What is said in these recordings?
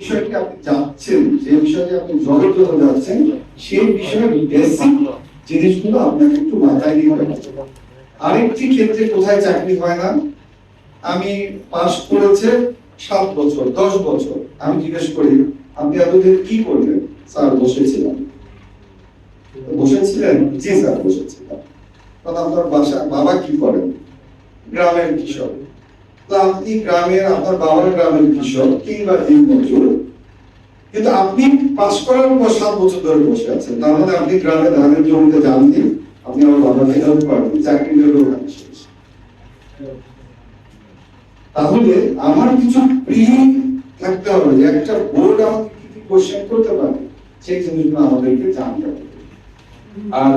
বিষয়টি আপনি যাচ্ছেন, যে বিষয়ে আপনি জবের জন্য যাচ্ছেন, সেই বিষয়ে বেসিক জিনিসগুলো আপনাকে একটু মাথায় নিতে হবে। আরেকটি ক্ষেত্রে কোথায় চাকরি হয় না, আমি পাস করেছে 7 বছর 10 বছর, আমি জিজ্ঞেস করি আপনি এতদিন কি করলেন? স্যার বসেছিলাম। বসেছিলেন? জি স্যার বসেছিলাম। তখন আপনার বাবা কি করেন? গ্রামের কৃষক। তো আপনি গ্রামের, আপনার বাবার গ্রামের কৃষক কিংবা দিনমজুর, কিন্তু আপনি পাস করার পর 7 বছর ধরে বসে আছেন। তাহলে আপনি গ্রামে ধানের জমিতে যাননি, আপনি আমার বাবাকে হেল্প করেন, চাকরি নিলেও ওখানে শেষ। তাহলে আমার কিছু প্রি থাকতে হবে যে একটা বোর্ড আমাকে কি কি কোশ্চেন করতে পারে, সেই জিনিসগুলো আমাদেরকে জানতে হবে। আর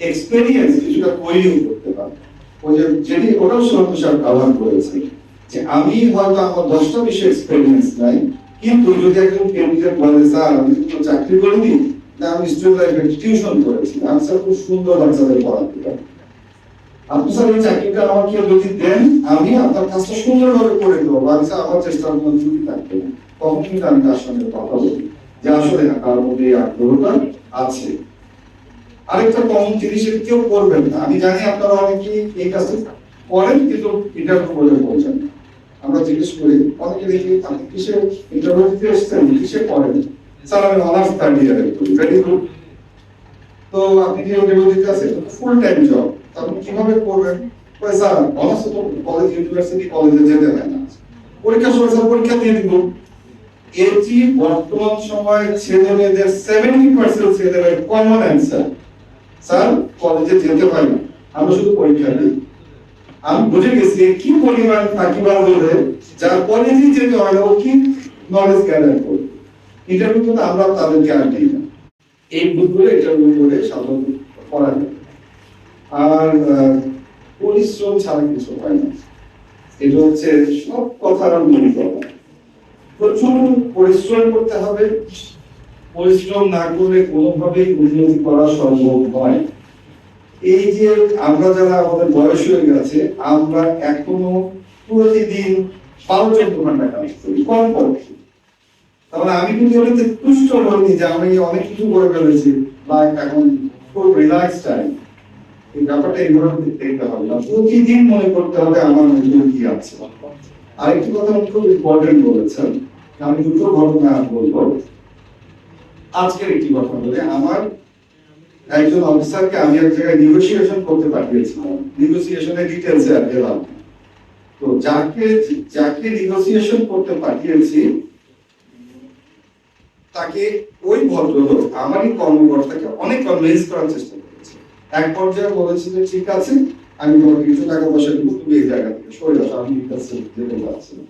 এক্সপেরিয়েন্স কিছুটা তৈরিও করতে পারে। ওই যে যেটি ওটাও সুরন্ত সাহেব কভার করেছে, যে আমি হয়তো আমার 10টা বিষয় এক্সপেরিয়েন্স নাই, কিন্তু যদি একজন ক্যান্ডিডেট বলে স্যার আমি তো চাকরি করিনি, না আমি স্টুডেন্ট লাইফে টিউশন করেছি, আমি স্যার খুব সুন্দর বাচ্চাদের পড়াতে পারি, আপনি স্যার এই চাকরিটা আমাকে যদি দেন আমি আপনার কাজটা সুন্দরভাবে করে দেবো, আমি স্যার আমার চেষ্টার কোনো ত্রুটি থাকবে না। তখন কিন্তু আমি তার সঙ্গে কথা বলি যে আসলে তার মধ্যে এই আগ্রহটা আছে। আরেকটা কমন জিনিস কেউ করবেন না, আমি জানি আপনারা অনেকেই এই কাজটা করেন কিন্তু ইন্টারভিউ বলে বলছেন না। আমরা জিজ্ঞেস করি, অনেকে দেখি আপনি কিসে ইন্টারভিউ দিতে এসেছেন, কিসে করেন? স্যার আমি অনার্স থার্ড ইয়ারে করি। Very good. তো আপনি যে ইন্টারভিউ দিতে আছেন ফুল টাইম জব, আপনি কিভাবে করবেন? স্যার অনার্স তো কলেজ ইউনিভার্সিটি কলেজে যেতে হয় না, পরীক্ষার সময় স্যার পরীক্ষা দিয়ে দিব। এটি বর্তমান সময়ে ছেলে মেয়েদের 70% ছেলেমেয়ের কমন অ্যান্সার, স্যার কলেজে যেতে হয় না, আমরা শুধু পরীক্ষা দিই। আমি বুঝে গেছি কি পরিমাণ ফাঁকিবাজ হলে যার কলেজে যেতে হয় না, ও কি নলেজ গ্যাদার করবে। ইন্টারভিউ কিন্তু আমরা তাদেরকে আর দিই না, এই বুকগুলো ইন্টারভিউ করে সাধারণত করা যায়। আর পরিশ্রম ছাড়া কিছু হয় না, এটা হচ্ছে সব কথার মূল কথা। প্রচুর পরিশ্রম করতে হবে, পরিশ্রম না করলে কোনোভাবেই উন্নতি করা সম্ভব নয়। এই যে আমরা যারা আমাদের বয়স হয়ে গেছে, আমরা এখনো প্রতিদিন 12-14 ঘন্টা কাজ করি কম পক্ষে। তাহলে আমি কিন্তু এটাতে তুষ্ট হইনি যে আমি অনেক কিছু করে ফেলেছি বা এখন খুব রিল্যাক্স টাইম। এই ব্যাপারটা এইভাবে দেখতে হবে না, প্রতিদিন মনে করতে হবে আমার মধ্যে কি আছে। আরেকটি কথা খুব ইম্পর্টেন্ট বলেছেন, আমি দুটো ঘটনা বলবো। আজকের একটি কথা বলে, আমার একজন অফিসারকে আমি এক জায়গায় নেগোসিয়েশন করতে পাঠিয়েছিলাম, নেগোসিয়েশনের ডিটেইলসে আর গেলাম। তো যাকে নেগোসিয়েশন করতে পাঠিয়েছি তাকে ওই ভদ্রলোক আমারই কর্মকর্তাকে অনেক কনভিন্স করার চেষ্টা করেছে। এক পর্যায়ে বলেছে যে ঠিক আছে আমি তোমাকে কিছু টাকা পয়সা দিব, তুমি এই জায়গা থেকে সরে আসো, আমি কাছে যেতে পারছি না।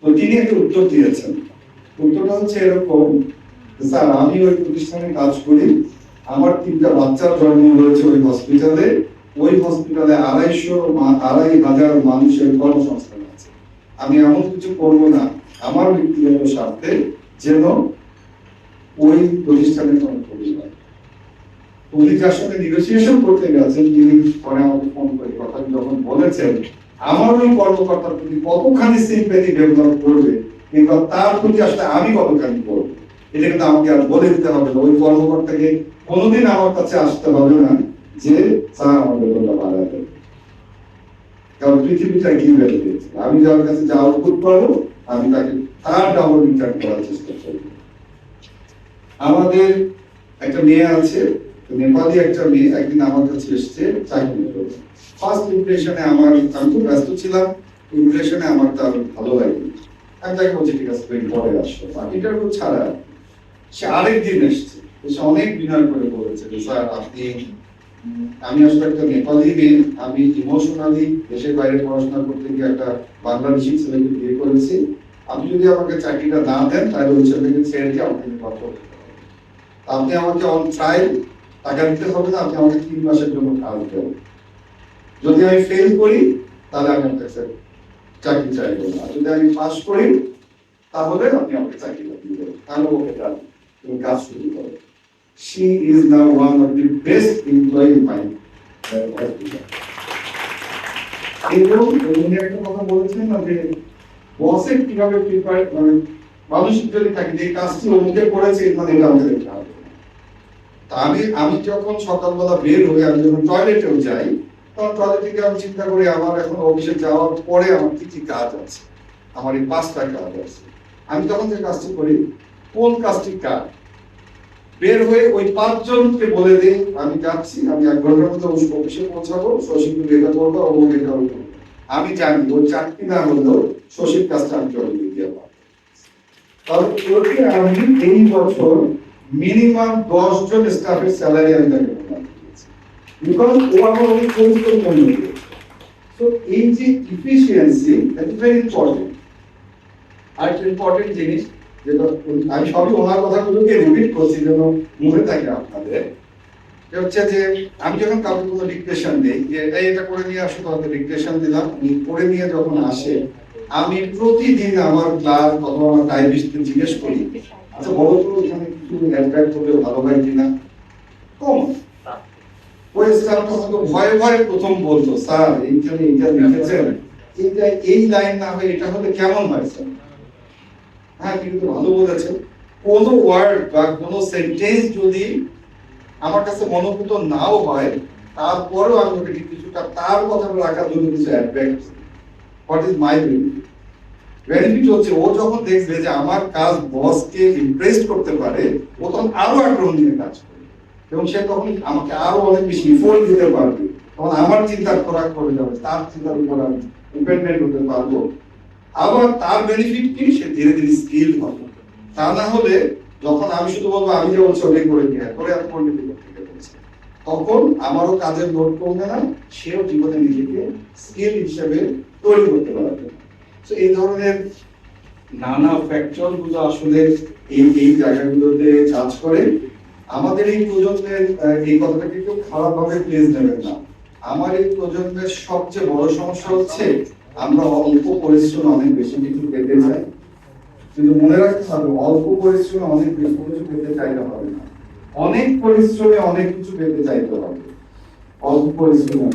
তো তিনি একটা উত্তর দিয়েছেন, উত্তরটা হচ্ছে এরকম, স্যার আমি ওই প্রতিষ্ঠানে কাজ করি, আমার 3টা বাচ্চার জন্ম হয়েছে ওই হসপিটালে, ওই হসপিটালে 2,500 মানুষের কর্মসংস্থান আছে, আমি এমন কিছু করবো না আমার ব্যক্তিগত স্বার্থে যেন ওই প্রতিষ্ঠানের কোনো ক্ষতি হয়। উনি যার সঙ্গে নেগোসিয়েশন করতে গেছেন, তিনি পরে আমাকে ফোন করে কথা যখন বলেছেন, আমার ওই কর্মকর্তার প্রতি কতখানি সিম্প্যাথি ডেভেলপ করবে কিংবা তার প্রতি আসলে আমি কতখানি করবো, এটা কিন্তু আমাকে আর বলে দিতে হবে না। ওই কর্মকর্তাকে কোনোদিন আমার কাছে আসতে হবে না যে স্যার আমার বেতনটা বাড়াতে, কারণ পৃথিবীটা গিভে দিয়েছে, আমি যার কাছে যা আউটপুট পাবো আমি তাকে তার ডাবল রিটার্ন করার চেষ্টা করবো। আমাদের একটা মেয়ে আছে, নেপালি একটা মেয়ে, একদিন আমার কাছে এসছে চাকরি করতে। ফার্স্ট ইমপ্রেশনে আমি খুব ব্যস্ত ছিলাম, ইমপ্রেশনে আমার তার ভালো লাগেনি। আমি তাকে বলছি ঠিক আছে তুমি পরে আসো, ইন্টারভিউ ছাড়া সে আরেকদিন এসছে, সে অনেক বিনয় করে বলেছে যে স্যার আপনি, আমি আসলে একটা নেপালি মেয়ে, আমি ইমোশনালি দেশের বাইরে পড়াশোনা করতে গিয়ে একটা বাংলাদেশি ছেলেকে বিয়ে করেছি, আপনি যদি আমাকে চাকরিটা না দেন তাহলে ওই ছেলেকে ছেড়ে দিয়ে আমাকে কথা বলতে হবে, আপনি আমাকে অন ট্রায়াল টাকা দিতে হবে না, আপনি আমাকে 3 মাসের জন্য কাজ দেবেন, যদি আমি ফেল করি তাহলে আমি আপনার চাকরি চাইবো না, যদি আমি পাস করি তাহলে আপনি আমাকে চাকরিটা দিবেন। তাহলে ওকে যান, তুমি কাজ শুরু করো। She is now one of the best employee in my hospital. এবং উনি একটা কথা বলেছেন না যে বসের কিভাবে প্রিপেয়ার মানে মানসিক যদি থাকে যে এই কাজটি অমুকে করেছে মানে এটা আমাকে দেখতে হবে। তা আমি যখন সকালবেলা বের হই, আমি যখন টয়লেটেও যাই, তখন টয়লেট থেকে আমি চিন্তা করি আমার এখন অফিসে যাওয়ার পরে আমার কি কি কাজ আছে, আমার এই 5টা কাজ আছে। আমি তখন যে কাজটি করি, কোন কাজটি কাজ, বের হয়ে ওই 5 জনকে বলে দিই আমি যাচ্ছি, আমি 1 ঘন্টার মধ্যে অফিসে পৌঁছাবো, শশীকে এটা করবো ও এটা করবো। আমি জানি ওই 4টি না হলেও শশীর কাজটা আমি করে দিয়ে পাবো। তবে ওকে আমি এই বছর মিনিমাম 10 জন স্টাফের স্যালারি আমি তাকে প্রদান করেছি, বিকজ ও আমার অনেক পরিশ্রম করে দিয়েছে। তো এই যে efficiency, that is very important. আরেকটা ইম্পর্টেন্ট জিনিস যেটা আমি সবই ওনার কথাগুলোকে রিপিট করছি যেন মনে থাকে আপনাদের, হচ্ছে যে আমি যখন কাউকে কোনো ডিক্টেশন দিই যে এটা করে নিয়ে আসো, তাহলে ডিক্টেশন দিলাম, উনি করে নিয়ে যখন আসে আমি প্রতিদিন আমার ক্লাস অথবা আমার টাইপিস্টকে জিজ্ঞেস করি, আচ্ছা বলো তো এখানে কিছু অ্যাডভাইস করলে ভালো হয় কিনা। কম ওই স্টাফটা হয়তো ভয়ে ভয়ে প্রথম বলতো, স্যার এইখানে এইটা লিখেছেন, এইটা এই লাইন না হয় এটা হলে কেমন হয় স্যার। হ্যাঁ কিন্তু ভালো বলেছেন। কোন ওয়ার্ড বা কোন সেন্টেন্স যদি আমার কাছে মনোভূত নাও হয়, তারপরেও আমি ওকে কিছুটা তার কথা রাখার জন্য কিছু অ্যাড ব্যাক করি। What is my benefit? Benefit হচ্ছে ও যখন দেখবে যে আমার কাজ বসকে ইমপ্রেস করতে পারে, ও তখন আরো আগ্রহ নিয়ে কাজ করে এবং সে তখন আমাকে আরো অনেক বেশি ইফোর্ট দিতে পারবে। তখন আমার চিন্তার খোরাক করে যাবে, তার চিন্তার উপর আমি ডিপেন্ডেন্ট হতে পারবো। আবার তার বেনিফিট কি, সে ধীরে ধীরে স্কিল হবে। তা না হলে যখন আমি শুধু বলবো আমি যে বলছি ওটাই করে নিয়ে করে আর করবে থেকে বলছে, তখন আমারও কাজের লোড কমবে না, সেও জীবনে নিজেকে স্কিল হিসেবে তৈরি করতে পারবে। তো এই ধরনের নানা ফ্যাক্টর গুলো আসলে এই জায়গাগুলোতে কাজ করে। আমাদের এই প্রজন্মের এই কথাটাকে কেউ খারাপ ভাবে প্লেস নেবেন না। আমার এই প্রজন্মের সবচেয়ে বড় সমস্যা হচ্ছে আমরা অল্প পরিশ্রমে অনেক বেশি কিছু পেতে চাই, কিন্তু মনে রাখতে হবে অল্প পরিশ্রমে অনেক বেশি কিছু পেতে চাইতে হবে না, অনেক পরিশ্রমে অনেক কিছু পেতে চাইতে হবে, অল্প পরিশ্রমে